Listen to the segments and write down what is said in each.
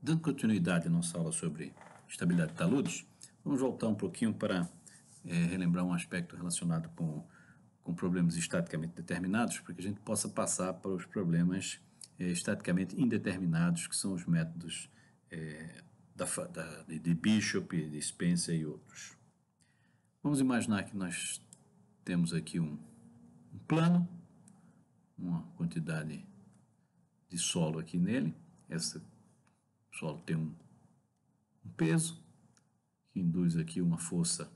Dando continuidade à nossa aula sobre estabilidade de taludes, vamos voltar um pouquinho para relembrar um aspecto relacionado com problemas estaticamente determinados, para que a gente possa passar para os problemas estaticamente indeterminados, que são os métodos de Bishop, de Spencer e outros. Vamos imaginar que nós temos aqui um plano, uma quantidade de solo aqui nele. Esse solo tem um peso que induz aqui uma força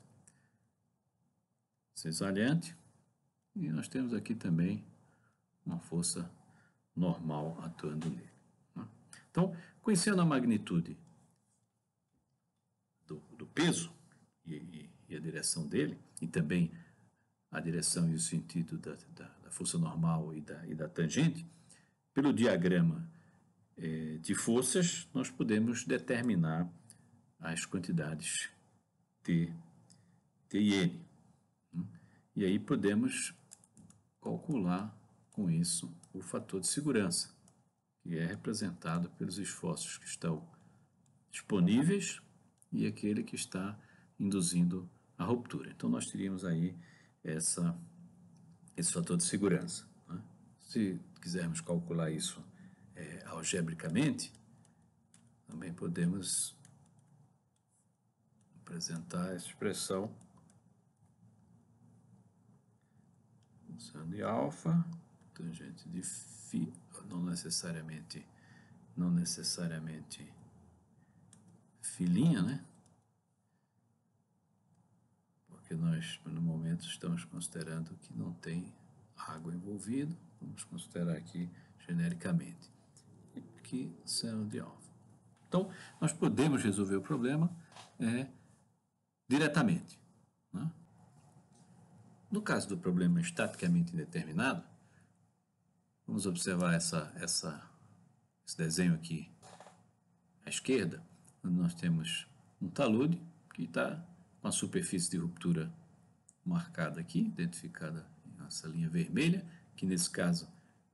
cisalhante, e nós temos aqui também uma força normal atuando nele. Então, conhecendo a magnitude do peso e a direção dele, e também a direção e o sentido da força normal e da tangente, pelo diagrama de forças, nós podemos determinar as quantidades T e N. E aí podemos calcular com isso o fator de segurança, que é representado pelos esforços que estão disponíveis e aquele que está induzindo a ruptura. Então nós teríamos aí esse fator de segurança. Se quisermos calcular isso algebricamente, também podemos apresentar essa expressão função de alfa, tangente de φ, não necessariamente filinha, né? Porque nós, no momento, estamos considerando que não tem água envolvida, vamos considerar aqui genericamente, que são de alfa. Então, nós podemos resolver o problema diretamente. Né? No caso do problema estaticamente indeterminado, vamos observar esse desenho aqui à esquerda, onde nós temos um talude que está com a superfície de ruptura marcada aqui, identificada nessa linha vermelha, que nesse caso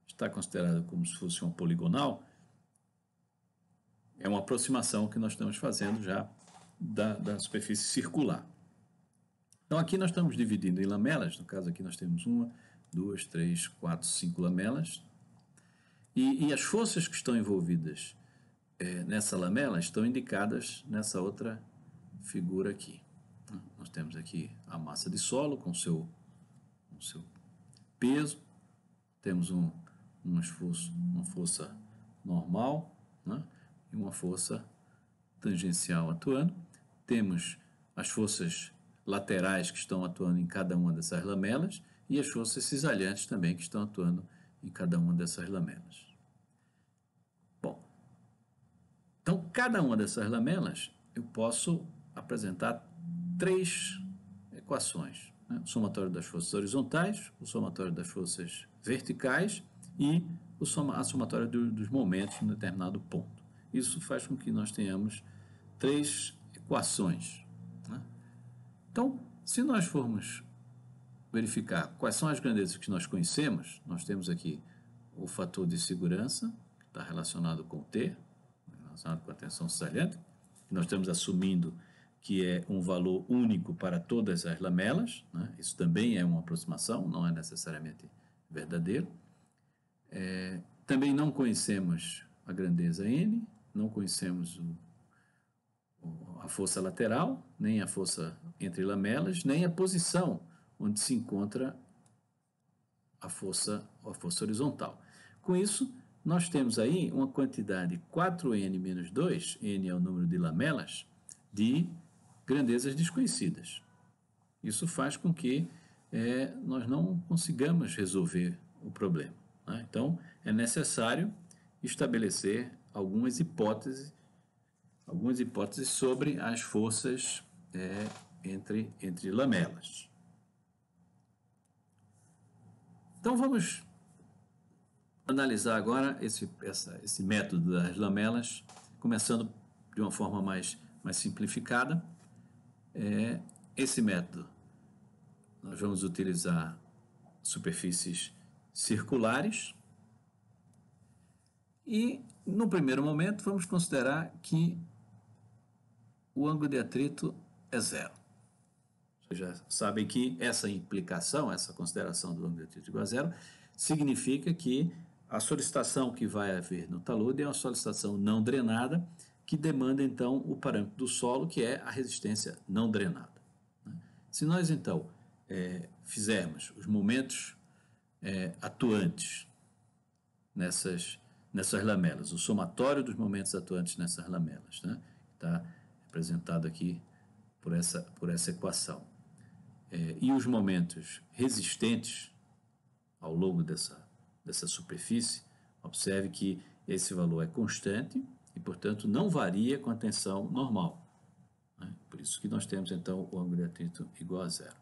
está considerada como se fosse uma poligonal. É uma aproximação que nós estamos fazendo já da superfície circular. Então aqui nós estamos dividindo em lamelas, no caso aqui nós temos 1, 2, 3, 4, 5 lamelas, e as forças que estão envolvidas nessa lamela estão indicadas nessa outra figura aqui. Nós temos aqui a massa de solo com seu peso, temos uma força normal, né, e uma força tangencial atuando, temos as forças laterais que estão atuando em cada uma dessas lamelas e as forças cisalhantes também que estão atuando em cada uma dessas lamelas. Bom, então cada uma dessas lamelas eu posso apresentar três equações, né? O somatório das forças horizontais, o somatório das forças verticais e a somatória dos momentos em um determinado ponto. Isso faz com que nós tenhamos três equações. Né? Então, se nós formos verificar quais são as grandezas que nós conhecemos, nós temos aqui o fator de segurança, que está relacionado com T, relacionado com a tensão cisalhante, que nós estamos assumindo que é um valor único para todas as lamelas, né? Isso também é uma aproximação, não é necessariamente verdadeiro. Também não conhecemos a grandeza N, não conhecemos a força lateral, nem a força entre lamelas, nem a posição onde se encontra a força horizontal. Com isso, nós temos aí uma quantidade 4n menos 2, n é o número de lamelas, de grandezas desconhecidas. Isso faz com que nós não consigamos resolver o problema. Né? Então, é necessário estabelecer algumas hipóteses sobre as forças entre lamelas. Então vamos analisar agora esse método das lamelas, começando de uma forma mais simplificada. Esse método nós vamos utilizar superfícies circulares e no primeiro momento, vamos considerar que o ângulo de atrito é zero. Vocês já sabem que essa implicação, essa consideração do ângulo de atrito igual a zero, significa que a solicitação que vai haver no talude é uma solicitação não drenada, que demanda, então, o parâmetro do solo, que é a resistência não drenada. Se nós, então, fizermos os momentos atuantes nessas lamelas, o somatório dos momentos atuantes nessas lamelas, né? Está representado aqui por essa equação. E os momentos resistentes ao longo dessa superfície, observe que esse valor é constante e, portanto, não varia com a tensão normal, né? Por isso que nós temos, então, o ângulo de atrito igual a zero.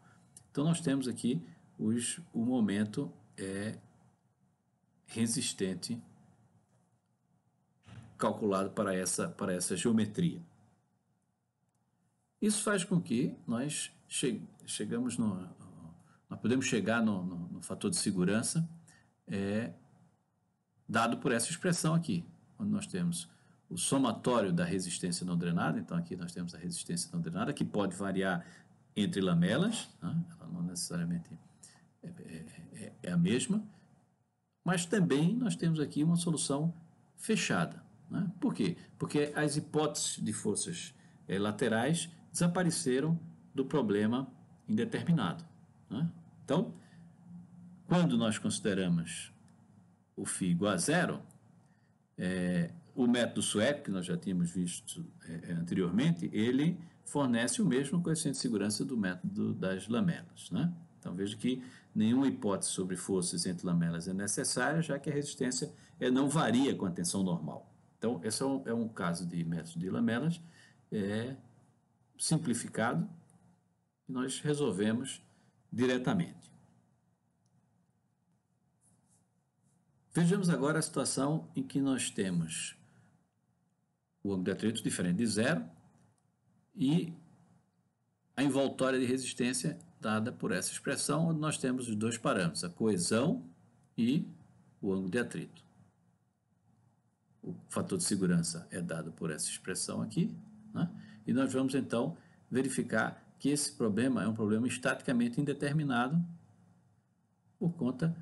Então, nós temos aqui o momento resistente calculado para essa geometria. Isso faz com que nós nós podemos chegar no fator de segurança dado por essa expressão aqui, onde nós temos o somatório da resistência não drenada. Então, aqui nós temos a resistência não drenada, que pode variar entre lamelas, né? Ela não necessariamente é a mesma, mas também nós temos aqui uma solução fechada, né? Por quê? Porque as hipóteses de forças laterais desapareceram do problema indeterminado, né? Então, quando nós consideramos o φ igual a zero, o método sueco, que nós já tínhamos visto anteriormente, ele fornece o mesmo coeficiente de segurança do método das lamelas, né? Então, veja que nenhuma hipótese sobre forças entre lamelas é necessária, já que a resistência não varia com a tensão normal. Então, esse é um caso de método de lamelas simplificado, que nós resolvemos diretamente. Vejamos agora a situação em que nós temos o ângulo de atrito diferente de zero e a envoltória de resistência dada por essa expressão, onde nós temos os dois parâmetros, a coesão e o ângulo de atrito. O fator de segurança é dado por essa expressão aqui, né? E nós vamos, então, verificar que esse problema é um problema estaticamente indeterminado por conta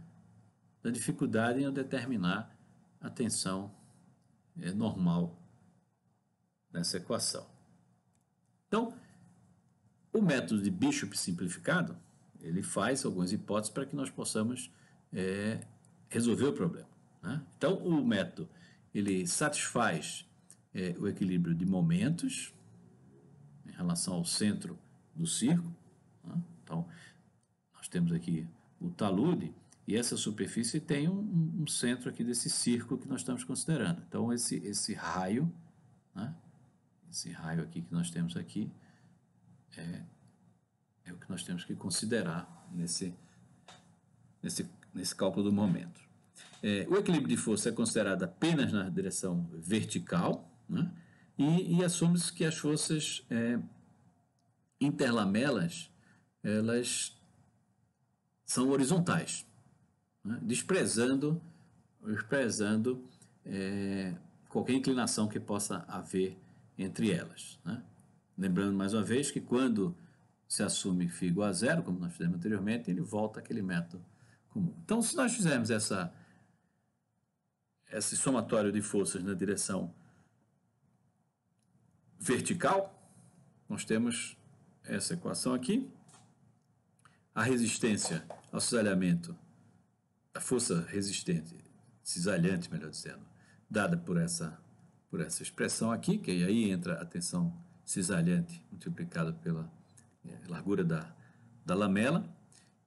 da dificuldade em eu determinar a tensão normal nessa equação. Então, o método de Bishop simplificado, ele faz algumas hipóteses para que nós possamos resolver o problema, né? Então, o método, ele satisfaz o equilíbrio de momentos em relação ao centro do círculo, né? Então, nós temos aqui o talude, e essa superfície tem um centro aqui desse círculo que nós estamos considerando. Então, esse raio, né? Esse raio aqui que nós temos aqui é o que nós temos que considerar nesse cálculo do momento. O equilíbrio de força é considerado apenas na direção vertical, né? E assume-se que as forças interlamelas, elas são horizontais, né? desprezando qualquer inclinação que possa haver entre elas, né? Lembrando mais uma vez que quando se assume φ igual a zero, como nós fizemos anteriormente, ele volta àquele método comum. Então, se nós fizermos esse somatório de forças na direção vertical, nós temos essa equação aqui. A resistência ao cisalhamento, a força resistente, cisalhante, melhor dizendo, dada por essa expressão aqui, que aí entra a tensão cisalhante multiplicada pela largura da lamela,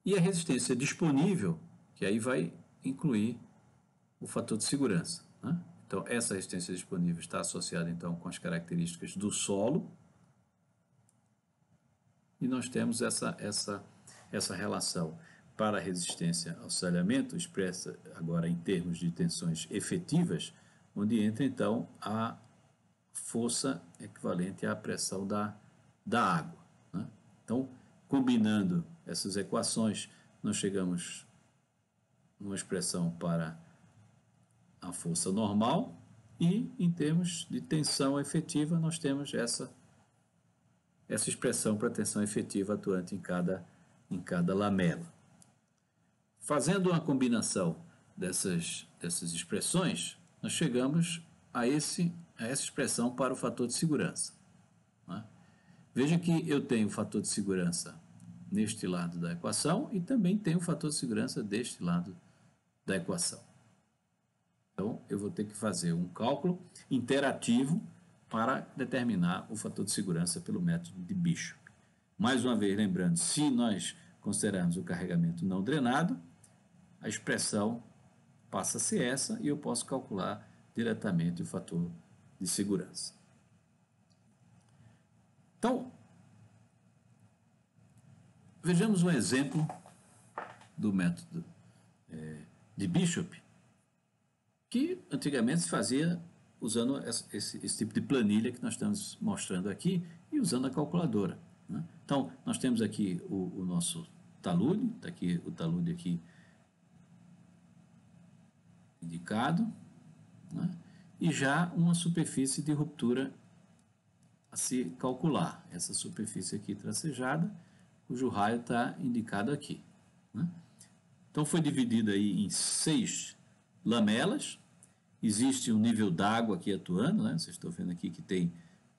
e a resistência disponível, que aí vai incluir o fator de segurança, né? Então, essa resistência disponível está associada, então, com as características do solo, e nós temos essa relação para a resistência ao cisalhamento, expressa agora em termos de tensões efetivas, onde entra, então, a força equivalente à pressão da água, né? Então, combinando essas equações, nós chegamos numa expressão para a força normal, e em termos de tensão efetiva nós temos essa expressão para tensão efetiva atuante em cada lamela. Fazendo uma combinação dessas expressões, nós chegamos a essa expressão para o fator de segurança. Né? Veja que eu tenho o fator de segurança neste lado da equação e também tenho o fator de segurança deste lado da equação. Então, eu vou ter que fazer um cálculo interativo para determinar o fator de segurança pelo método de Bishop. Mais uma vez, lembrando, se nós considerarmos o carregamento não drenado, a expressão passa a ser essa e eu posso calcular diretamente o fator de segurança. Então, vejamos um exemplo do método de Bishop, que antigamente se fazia usando esse tipo de planilha que nós estamos mostrando aqui e usando a calculadora. Né? Então, nós temos aqui o nosso talude, está aqui o talude aqui indicado, né? E já uma superfície de ruptura a se calcular. Essa superfície aqui tracejada, cujo raio está indicado aqui. Né? Então, foi dividido aí em 6 lamelas. Existe um nível d'água aqui atuando, né? Vocês estão vendo aqui que tem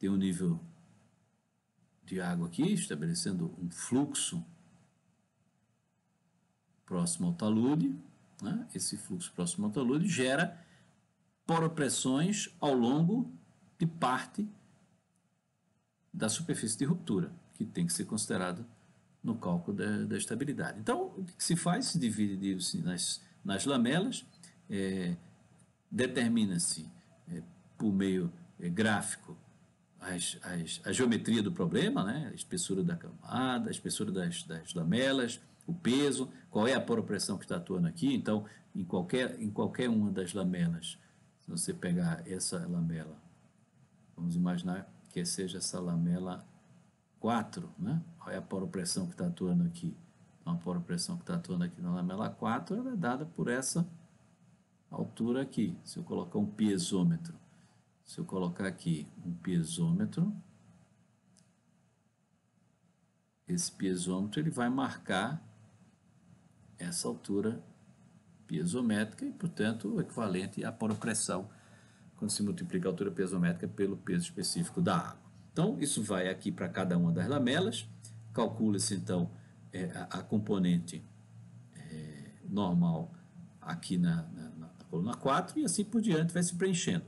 um nível de água aqui, estabelecendo um fluxo próximo ao talude. Né? Esse fluxo próximo ao talude gera poropressões ao longo de parte da superfície de ruptura, que tem que ser considerado no cálculo da estabilidade. Então, o que se faz? Se divide nas lamelas, determina-se por meio gráfico a geometria do problema, né? A espessura da camada, a espessura das lamelas, o peso, qual é a poropressão que está atuando aqui. Então, em qualquer uma das lamelas, se você pegar essa lamela, vamos imaginar que seja essa lamela 4, né? Qual é a poropressão que está atuando aqui? Então, a poropressão que está atuando aqui na lamela 4 ela é dada por essa altura aqui. Se eu colocar um piezômetro, se eu colocar aqui um piezômetro, esse piezômetro ele vai marcar essa altura piezométrica e, portanto, o equivalente à poropressão quando se multiplica a altura piezométrica pelo peso específico da água. Então, isso vai aqui para cada uma das lamelas, calcula-se, então, a componente normal aqui na coluna 4 e assim por diante vai se preenchendo.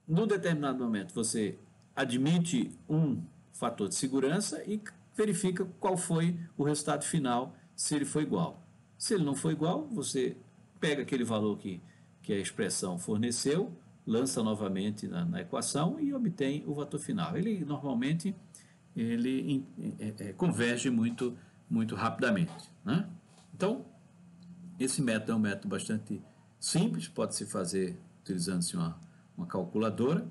Num determinado momento, você admite um fator de segurança e verifica qual foi o resultado final, se ele foi igual. Se ele não for igual, você pega aquele valor que a expressão forneceu, lança novamente na equação e obtém o fator final. Ele normalmente converge muito rapidamente. Né? Então, esse método é um método bastante simples, pode-se fazer utilizando-se uma calculadora.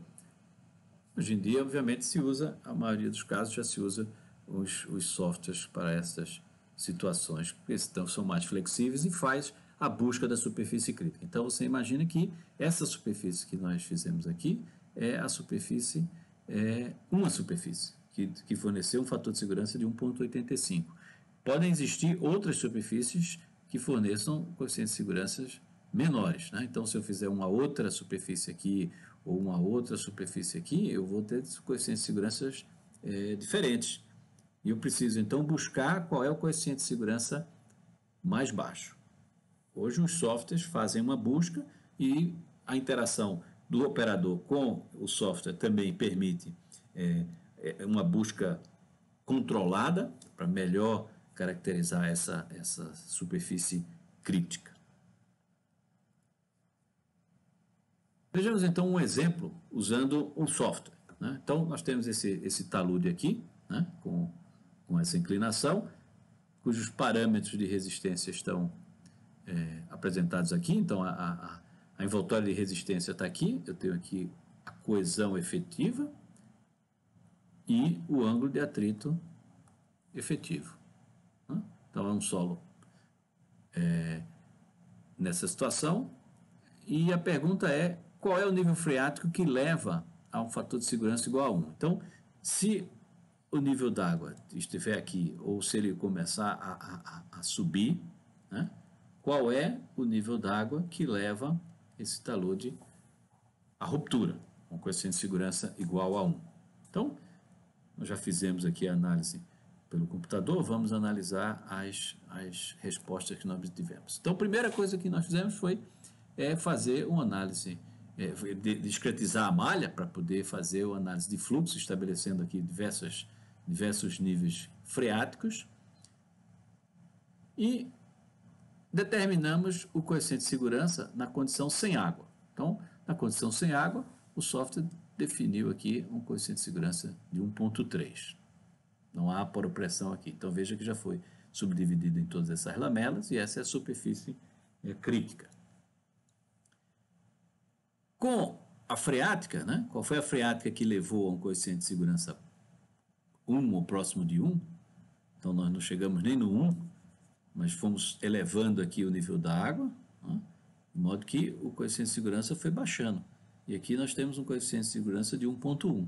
Hoje em dia, obviamente, se usa, a maioria dos casos já se usa os softwares para essas situações, porque são mais flexíveis e faz a busca da superfície crítica. Então, você imagina que essa superfície que nós fizemos aqui é uma superfície que forneceu um fator de segurança de 1,85. Podem existir outras superfícies que forneçam coeficientes de segurança menores. Né? Então, se eu fizer uma outra superfície aqui ou uma outra superfície aqui, eu vou ter coeficientes de segurança diferentes. E eu preciso, então, buscar qual é o coeficiente de segurança mais baixo. Hoje, os softwares fazem uma busca e a interação do operador com o software também permite uma busca controlada para melhor caracterizar essa superfície crítica. Vejamos, então, um exemplo usando um software. Né? Então, nós temos esse talude aqui, né? com essa inclinação, cujos parâmetros de resistência estão apresentados aqui. Então, a envoltória de resistência está aqui. Eu tenho aqui a coesão efetiva e o ângulo de atrito efetivo. Né? Então, é um solo nessa situação. E a pergunta é qual é o nível freático que leva a um fator de segurança igual a 1. Então, se o nível d'água estiver aqui, ou se ele começar a subir, né, qual é o nível d'água que leva esse talude à ruptura, com coeficiente de segurança igual a 1. Então, nós já fizemos aqui a análise pelo computador, vamos analisar as respostas que nós obtivemos. Então, a primeira coisa que nós fizemos foi fazer uma análise, discretizar a malha para poder fazer uma análise de fluxo, estabelecendo aqui diversos níveis freáticos e determinamos o coeficiente de segurança na condição sem água. Então, na condição sem água, o software definiu aqui um coeficiente de segurança de 1,3. Não há poropressão aqui. Então, veja que já foi subdividido em todas essas lamelas e essa é a superfície crítica. Com a freática, né? Qual foi a freática que levou a um coeficiente de segurança 1 ou próximo de 1? Então, nós não chegamos nem no 1, mas fomos elevando aqui o nível da água, né? De modo que o coeficiente de segurança foi baixando. E aqui nós temos um coeficiente de segurança de 1,1.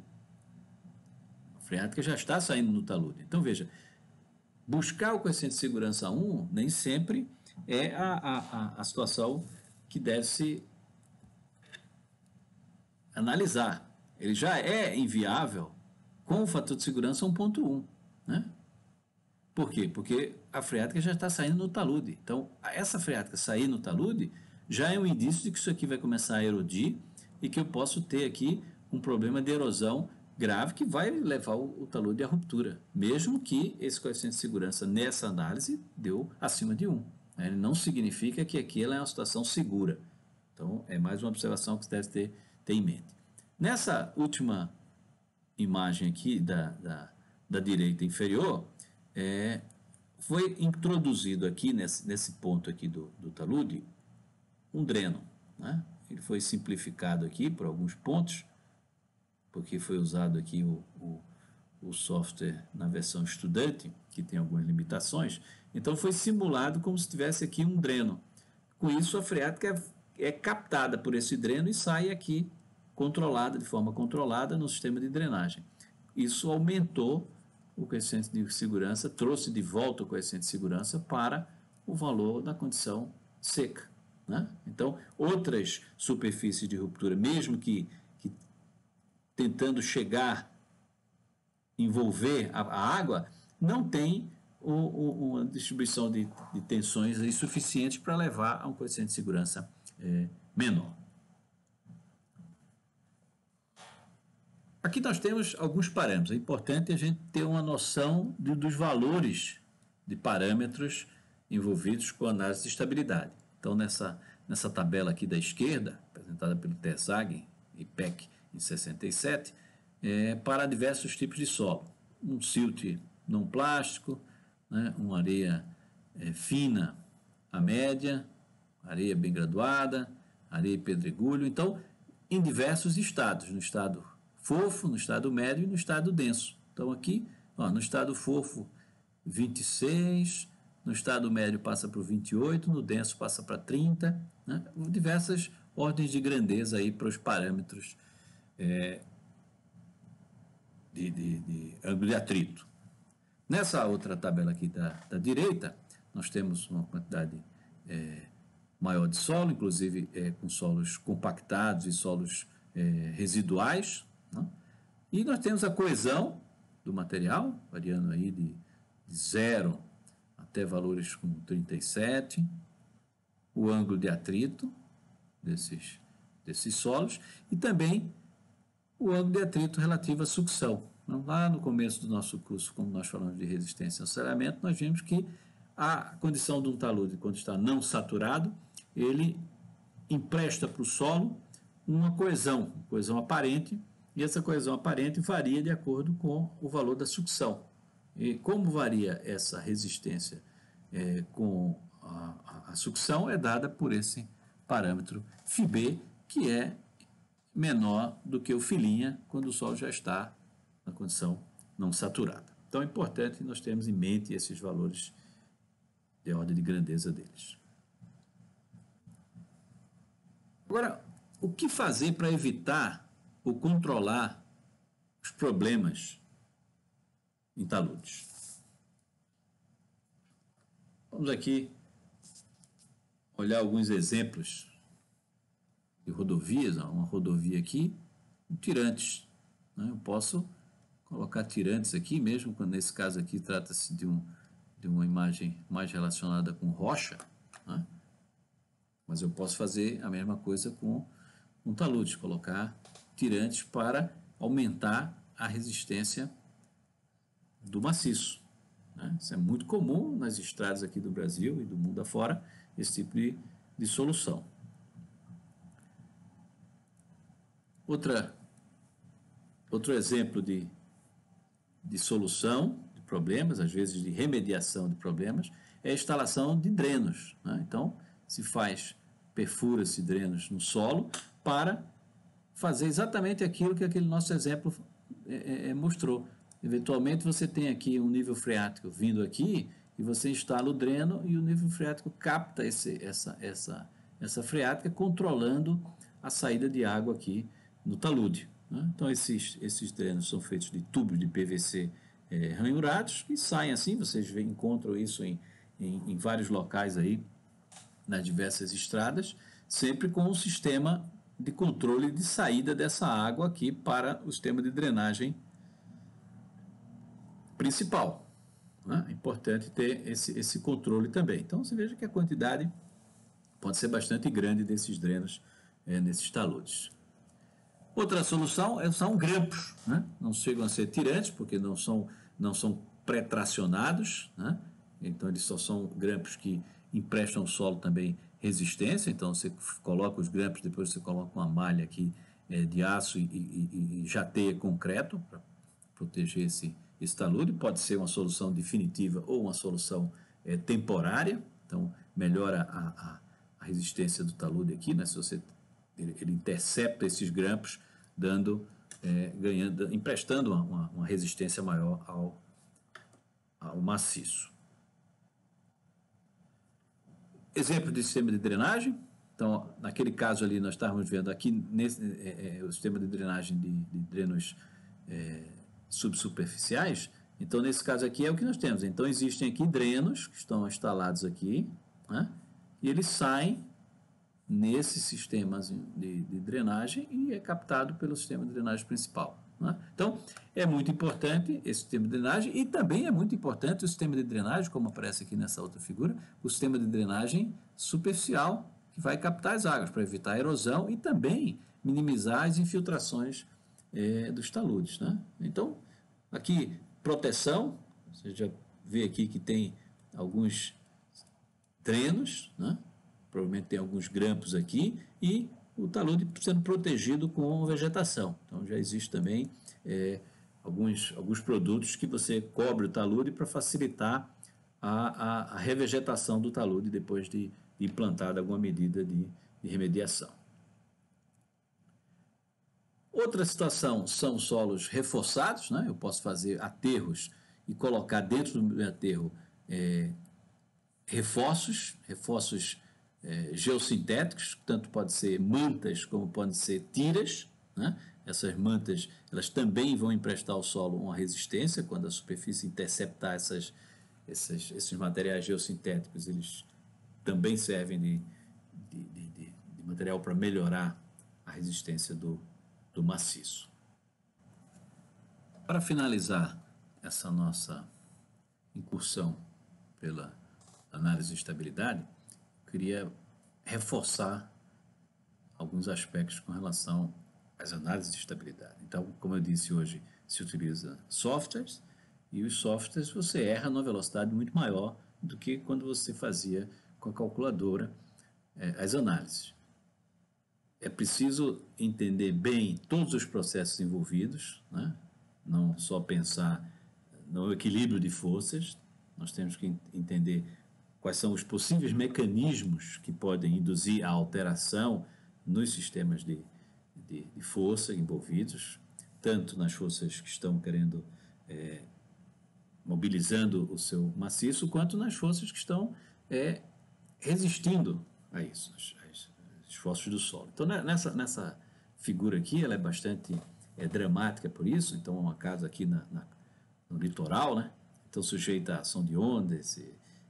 A freática já está saindo no talude. Então, veja, buscar o coeficiente de segurança 1 nem sempre é a situação que deve se analisar. Ele já é inviável com o fator de segurança 1,1, né? Por quê? Porque a freática já está saindo no talude. Então, essa freática sair no talude já é um indício de que isso aqui vai começar a erodir e que eu posso ter aqui um problema de erosão grave que vai levar o talude à ruptura, mesmo que esse coeficiente de segurança nessa análise deu acima de 1. Né? Ele não significa que aquilo é uma situação segura. Então, é mais uma observação que você deve ter em mente. Nessa última imagem aqui da direita inferior, foi introduzido aqui, nesse ponto aqui do talude, um dreno. Né? Ele foi simplificado aqui por alguns pontos, porque foi usado aqui o software na versão estudante, que tem algumas limitações. Então, foi simulado como se tivesse aqui um dreno. Com isso, a freática é captada por esse dreno e sai aqui controlada, de forma controlada, no sistema de drenagem. Isso aumentou o coeficiente de segurança, trouxe de volta o coeficiente de segurança para o valor da condição seca. Né? Então, outras superfícies de ruptura, mesmo que tentando envolver a água, não tem uma distribuição de tensões suficiente para levar a um coeficiente de segurança menor. Aqui nós temos alguns parâmetros. É importante a gente ter uma noção dos valores de parâmetros envolvidos com a análise de estabilidade. Então, nessa tabela aqui da esquerda, apresentada pelo Terzaghi e Peck em 67, para diversos tipos de solo. Um silt não plástico, né, uma areia fina a média, areia bem graduada, areia e pedregulho. Então, em diversos estados, no estado fofo, no estado médio e no estado denso. Então, aqui, no estado fofo, 26, no estado médio passa para o 28, no denso passa para 30, né? Diversas ordens de grandeza aí para os parâmetros de ângulo de atrito. Nessa outra tabela aqui da direita, nós temos uma quantidade maior de solo, inclusive com solos compactados e solos residuais, né? E nós temos a coesão do material, variando aí de 0 até valores com 37, o ângulo de atrito desses solos e também o ângulo de atrito relativo à sucção. Lá no começo do nosso curso, quando nós falamos de resistência ao saneamento, nós vimos que a condição de um talude, quando está não saturado, ele empresta para o solo uma coesão aparente, e essa coesão aparente varia de acordo com o valor da sucção. E como varia essa resistência com a sucção, é dada por esse parâmetro φB, que é menor do que o φ' quando o solo já está na condição não saturada. Então é importante nós termos em mente esses valores de ordem de grandeza deles. Agora, o que fazer para evitar ou controlar os problemas em taludes? Vamos aqui olhar alguns exemplos de rodovias. Uma rodovia aqui, tirantes, né? Eu posso colocar tirantes aqui, mesmo quando nesse caso aqui trata-se de uma imagem mais relacionada com rocha, né? Mas eu posso fazer a mesma coisa com um talude, colocar tirantes para aumentar a resistência do maciço, né? Isso é muito comum nas estradas aqui do Brasil e do mundo afora, esse tipo de solução. Outro exemplo de solução de problemas, às vezes de remediação de problemas, é a instalação de drenos, né? Então, perfura-se drenos no solo para fazer exatamente aquilo que aquele nosso exemplo mostrou. Eventualmente, você tem aqui um nível freático vindo aqui e você instala o dreno e o nível freático capta essa freática, controlando a saída de água aqui no talude, né? Então, esses drenos são feitos de tubos de PVC ranhurados e saem assim. Vocês encontram isso em vários locais aí, nas diversas estradas, sempre com um sistema de controle de saída dessa água aqui para o sistema de drenagem principal, né? É importante ter esse controle também. Então, você veja que a quantidade pode ser bastante grande desses drenos nesses taludes. Outra solução são grampos, né? Não chegam a ser tirantes, porque não são pré-tracionados, né? Então, eles só são grampos que emprestam ao solo também resistência. Então, você coloca os grampos, depois você coloca uma malha aqui de aço e jateia concreto para proteger esse talude. Pode ser uma solução definitiva ou uma solução temporária. Então, melhora a resistência do talude aqui, né? Se você ele intercepta esses grampos, emprestando uma resistência maior ao maciço. Exemplo de sistema de drenagem. Então, naquele caso ali, nós estávamos vendo aqui o sistema de drenagem de drenos subsuperficiais. Então, nesse caso aqui é o que nós temos. Então, existem aqui drenos que estão instalados aqui, né? E eles saem nesses sistemas de drenagem e é captado pelo sistema de drenagem principal, né? Então, é muito importante esse sistema de drenagem, e também é muito importante o sistema de drenagem, como aparece aqui nessa outra figura, o sistema de drenagem superficial, que vai captar as águas para evitar a erosão e também minimizar as infiltrações dos taludes, né? Então, aqui, proteção, você já vê aqui que tem alguns drenos, né? Provavelmente tem alguns grampos aqui, e o talude sendo protegido com vegetação. Então, já existe também alguns produtos que você cobre o talude para facilitar a revegetação do talude depois de implantada alguma medida de remediação. Outra situação são solos reforçados, né? Eu posso fazer aterros e colocar dentro do meu aterro reforços geossintéticos, tanto pode ser mantas como podem ser tiras, né? Essas mantas, elas também vão emprestar ao solo uma resistência quando a superfície interceptar esses materiais geossintéticos. Eles também servem de material para melhorar a resistência do maciço. Para finalizar essa nossa incursão pela análise de estabilidade, queria reforçar alguns aspectos com relação às análises de estabilidade. Então, como eu disse, hoje se utiliza softwares, e os softwares você erra numa velocidade muito maior do que quando você fazia com a calculadora as análises. É preciso entender bem todos os processos envolvidos, né? Não só pensar no equilíbrio de forças. Nós temos que entender quais são os possíveis mecanismos que podem induzir a alteração nos sistemas de força envolvidos, tanto nas forças que estão mobilizando o seu maciço, quanto nas forças que estão resistindo a isso, as esforços do solo. Então, nessa figura aqui, ela é bastante dramática por isso. Então, é uma casa aqui no litoral, né? Então, sujeita à ação de ondas,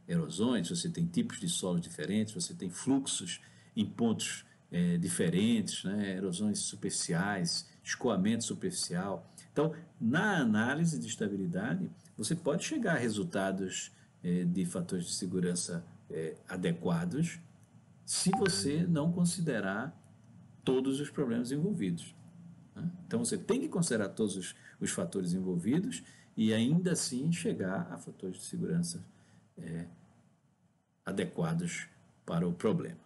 erosões, você tem tipos de solos diferentes, você tem fluxos em pontos diferentes, né? Erosões superficiais, escoamento superficial. Então, na análise de estabilidade, você pode chegar a resultados de fatores de segurança adequados se você não considerar todos os problemas envolvidos. Né? Então, você tem que considerar todos os fatores envolvidos e ainda assim chegar a fatores de segurança adequados para o problema.